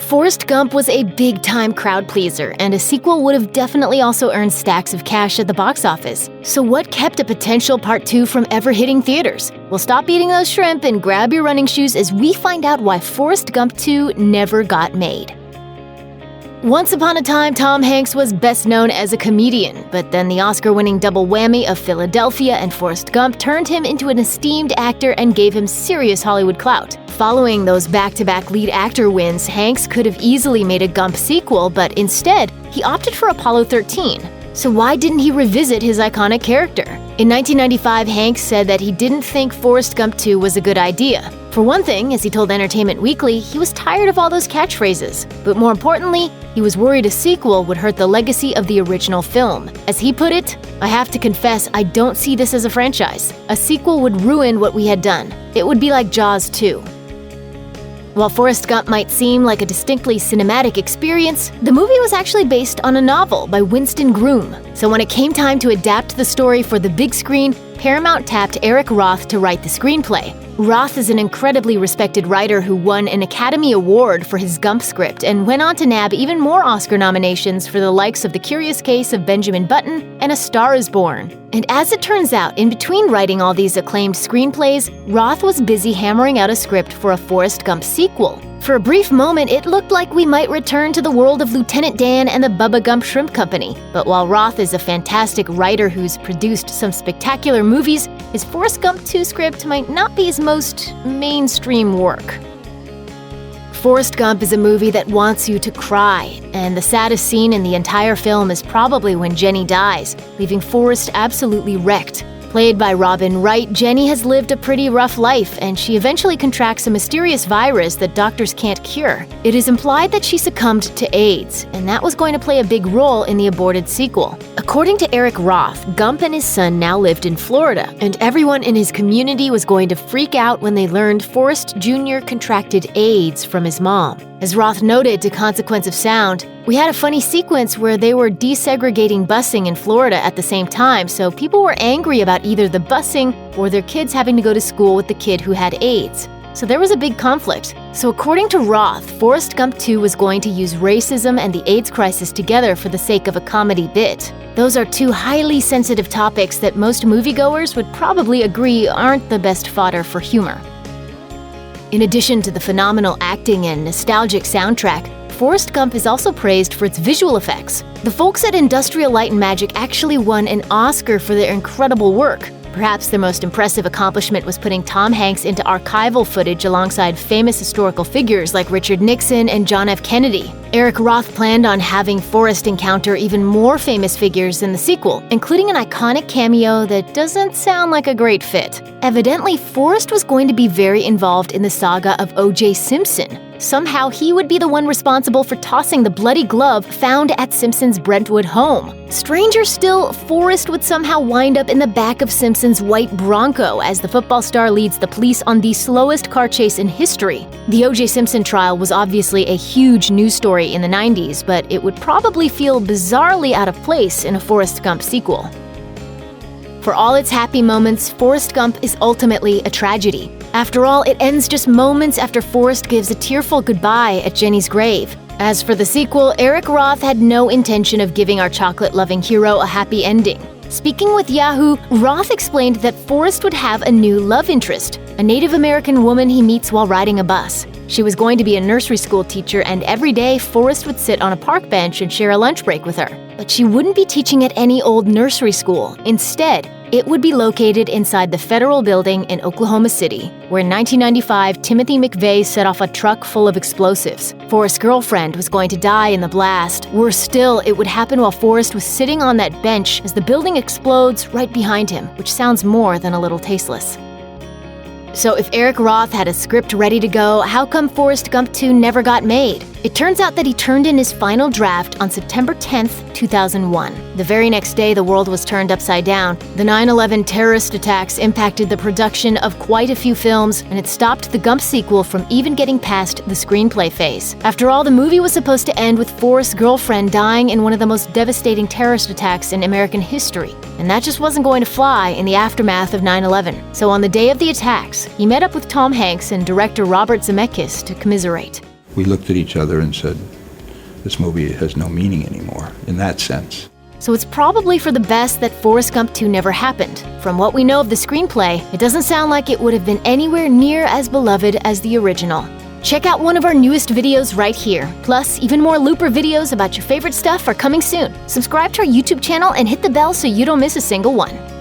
Forrest Gump was a big-time crowd pleaser, and a sequel would have definitely also earned stacks of cash at the box office. So what kept a potential Part 2 from ever hitting theaters? Well, stop eating those shrimp and grab your running shoes as we find out why Forrest Gump 2 never got made. Once upon a time, Tom Hanks was best known as a comedian, but then the Oscar-winning double whammy of Philadelphia and Forrest Gump turned him into an esteemed actor and gave him serious Hollywood clout. Following those back-to-back lead actor wins, Hanks could have easily made a Gump sequel, but instead, he opted for Apollo 13. So why didn't he revisit his iconic character? In 1995, Hanks said that he didn't think Forrest Gump 2 was a good idea. For one thing, as he told Entertainment Weekly, he was tired of all those catchphrases. But more importantly, he was worried a sequel would hurt the legacy of the original film. As he put it, "I have to confess, I don't see this as a franchise. A sequel would ruin what we had done. It would be like Jaws 2. While Forrest Gump might seem like a distinctly cinematic experience, the movie was actually based on a novel by Winston Groom. So when it came time to adapt the story for the big screen, Paramount tapped Eric Roth to write the screenplay. Roth is an incredibly respected writer who won an Academy Award for his Gump script and went on to nab even more Oscar nominations for the likes of The Curious Case of Benjamin Button and A Star is Born. And as it turns out, in between writing all these acclaimed screenplays, Roth was busy hammering out a script for a Forrest Gump sequel. For a brief moment, it looked like we might return to the world of Lieutenant Dan and the Bubba Gump Shrimp Company. But while Roth is a fantastic writer who's produced some spectacular movies, his Forrest Gump 2 script might not be his most mainstream work. Forrest Gump is a movie that wants you to cry, and the saddest scene in the entire film is probably when Jenny dies, leaving Forrest absolutely wrecked. Played by Robin Wright, Jenny has lived a pretty rough life, and she eventually contracts a mysterious virus that doctors can't cure. It is implied that she succumbed to AIDS, and that was going to play a big role in the aborted sequel. According to Eric Roth, Gump and his son now lived in Florida, and everyone in his community was going to freak out when they learned Forrest Jr. contracted AIDS from his mom. As Roth noted to Consequence of Sound, "We had a funny sequence where they were desegregating busing in Florida at the same time, so people were angry about either the busing or their kids having to go to school with the kid who had AIDS. So there was a big conflict." So according to Roth, Forrest Gump 2 was going to use racism and the AIDS crisis together for the sake of a comedy bit. Those are two highly sensitive topics that most moviegoers would probably agree aren't the best fodder for humor. In addition to the phenomenal acting and nostalgic soundtrack, Forrest Gump is also praised for its visual effects. The folks at Industrial Light and Magic actually won an Oscar for their incredible work. Perhaps their most impressive accomplishment was putting Tom Hanks into archival footage alongside famous historical figures like Richard Nixon and John F. Kennedy. Eric Roth planned on having Forrest encounter even more famous figures in the sequel, including an iconic cameo that doesn't sound like a great fit. Evidently, Forrest was going to be very involved in the saga of O.J. Simpson. Somehow he would be the one responsible for tossing the bloody glove found at Simpson's Brentwood home. Stranger still, Forrest would somehow wind up in the back of Simpson's white Bronco as the football star leads the police on the slowest car chase in history. The O.J. Simpson trial was obviously a huge news story in the 90s, but it would probably feel bizarrely out of place in a Forrest Gump sequel. For all its happy moments, Forrest Gump is ultimately a tragedy. After all, it ends just moments after Forrest gives a tearful goodbye at Jenny's grave. As for the sequel, Eric Roth had no intention of giving our chocolate-loving hero a happy ending. Speaking with Yahoo, Roth explained that Forrest would have a new love interest, a Native American woman he meets while riding a bus. She was going to be a nursery school teacher, and every day Forrest would sit on a park bench and share a lunch break with her. But she wouldn't be teaching at any old nursery school. Instead, it would be located inside the federal building in Oklahoma City, where in 1995, Timothy McVeigh set off a truck full of explosives. Forrest's girlfriend was going to die in the blast. Worse still, it would happen while Forrest was sitting on that bench as the building explodes right behind him, which sounds more than a little tasteless. So if Eric Roth had a script ready to go, how come Forrest Gump 2 never got made? It turns out that he turned in his final draft on September 10th, 2001. The very next day, the world was turned upside down. The 9/11 terrorist attacks impacted the production of quite a few films, and it stopped the Gump sequel from even getting past the screenplay phase. After all, the movie was supposed to end with Forrest's girlfriend dying in one of the most devastating terrorist attacks in American history. And that just wasn't going to fly in the aftermath of 9/11. So on the day of the attacks, he met up with Tom Hanks and director Robert Zemeckis to commiserate. We looked at each other and said, this movie has no meaning anymore, in that sense. So it's probably for the best that Forrest Gump 2 never happened. From what we know of the screenplay, it doesn't sound like it would have been anywhere near as beloved as the original. Check out one of our newest videos right here. Plus, even more Looper videos about your favorite stuff are coming soon. Subscribe to our YouTube channel and hit the bell so you don't miss a single one.